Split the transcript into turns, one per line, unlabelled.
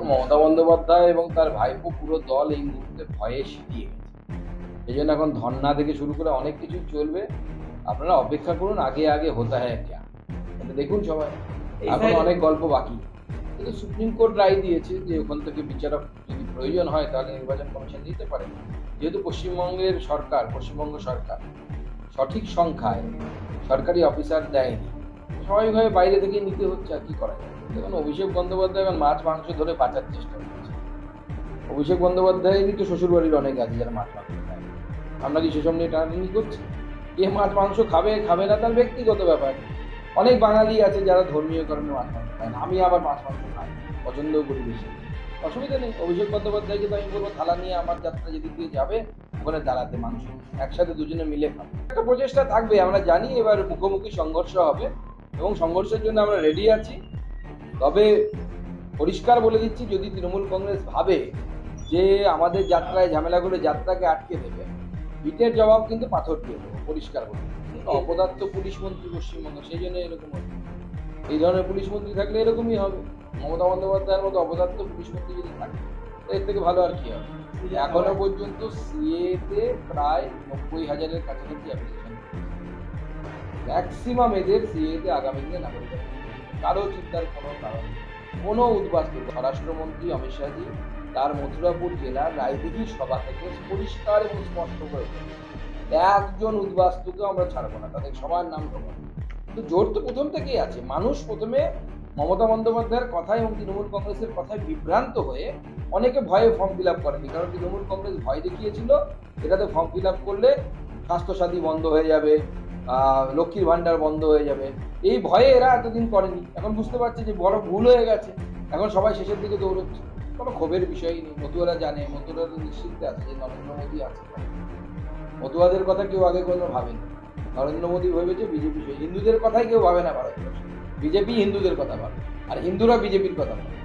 দেখুন, মমতা বন্দ্যোপাধ্যায় এবং তার ভাইপো পুরো দল এই মুহূর্তে ভয়ে সিঁটিয়ে গেছে। এই জন্য এখন ধর্না থেকে শুরু করে অনেক কিছুই চলবে। আপনারা অপেক্ষা করুন, আগে আগে হোতা হ্যায় ক্যা। এটা দেখুন সবাই। এখন অনেক গল্প বাকি। কিন্তু সুপ্রিম কোর্ট রায় দিয়েছে যে ওখান থেকে বিচারক যদি প্রয়োজন হয় তাহলে নির্বাচন কমিশন দিতে পারে। যেহেতু পশ্চিমবঙ্গ সরকার সঠিক সংখ্যায় সরকারি অফিসার দেয়নি, স্বাভাবিকভাবে বাইরে থেকে নিতে হচ্ছে, আর কি করা যায়। দেখুন, অভিষেক বন্দ্যোপাধ্যায় এখন মাছ মাংস ধরে বাঁচার চেষ্টা করছে। অভিষেক বন্দ্যোপাধ্যায়েরই তো শ্বশুরবাড়ির অনেক আছে যারা মাছ মাংস খায়। আমরা কি সেসব নিয়ে টানাটানি করছি? কে মাছ মাংস খাবে খাবে না তার ব্যক্তিগত ব্যাপার। অনেক বাঙালি আছে যারা ধর্মীয় কারণে মাছ মাংস খায় না। আমি আবার মাছ মাংস খাই, পছন্দও করি বেশি। অসুবিধা নেই। অভিষেক বন্দ্যোপাধ্যায়কে তো আমি বলবো থালা নিয়ে আমার যাত্রা যেদিক দিয়ে যাবে ওখানে দাঁড়াতে, মাংস একসাথে দুজনে মিলে খাবো। একটা প্রচেষ্টা থাকবে, আমরা জানি এবার মুখোমুখি সংঘর্ষ হবে এবং সংঘর্ষের জন্য আমরা রেডি আছি। তবে পরিষ্কার বলে দিচ্ছি, যদি তৃণমূল কংগ্রেস ভাবে যে আমাদের যাত্রায় ঝামেলা করে যাত্রাকে আটকে দেবে, ইটের জবাব কিন্তু পাথর দিয়ে দেবো, পরিষ্কার বলে। অপদার্থ পুলিশ মন্ত্রী পশ্চিমবঙ্গ, সেই জন্য এরকম হচ্ছে। এই ধরনের পুলিশ মন্ত্রী থাকলে এরকমই হবে। মমতা বন্দ্যোপাধ্যায়ের মতো অপদার্থ পুলিশ মন্ত্রী যদি থাকে, এর থেকে ভালো আর কি হবে। এখনো পর্যন্ত সিএতে প্রায় 90,000-এর কাছাকাছি অ্যাপ্লিকেশন, ম্যাক্সিমাম এদের সিএতে আগামী দিনে নাগরিকত্ব। কারো চিন্তার কোনো কারণ নেই। কোনো উদ্বাস্তু স্বরাষ্ট্রমন্ত্রী অমিত শাহজি তার মথুরাপুর জেলার রায়দিঘি সভা থেকে পরিষ্কার এবং স্পষ্ট করে একজন উদ্বাস্তুকে আমরা ছাড়বো না, তাদের সবার নাম দেবো। কিন্তু জোর তো প্রথম থেকেই আছে। মানুষ প্রথমে মমতা বন্দ্যোপাধ্যায়ের কথা এবং তৃণমূল কংগ্রেসের কথায় বিভ্রান্ত হয়ে অনেকে ভয়ে ফর্ম ফিল আপ করেনি, কারণ তৃণমূল কংগ্রেস ভয় দেখিয়েছিল এটাতে ফর্ম ফিল আপ করলে স্বাস্থ্যসাথী বন্ধ হয়ে যাবে, লক্ষ্মীর ভাণ্ডার বন্ধ হয়ে যাবে। এই ভয়ে এরা এতদিন করেনি। এখন বুঝতে পারছে যে বড় ভুল হয়ে গেছে, এখন সবাই শেষের দিকে দৌড়চ্ছে। কোনো ক্ষোভের বিষয়ই নেই। মতুয়ারা জানে, মতুয়ারা নিশ্চিন্তে আছে যে নরেন্দ্র মোদী আছে। মতুয়াদের কথা কেউ আগে কোনো ভাবেনি। নরেন্দ্র মোদী ভেবেছে বিজেপি, হিন্দুদের কথাই কেউ ভাবে না ভারতবর্ষে। বিজেপি হিন্দুদের কথা ভাবে, আর হিন্দুরা বিজেপির কথা ভাবে।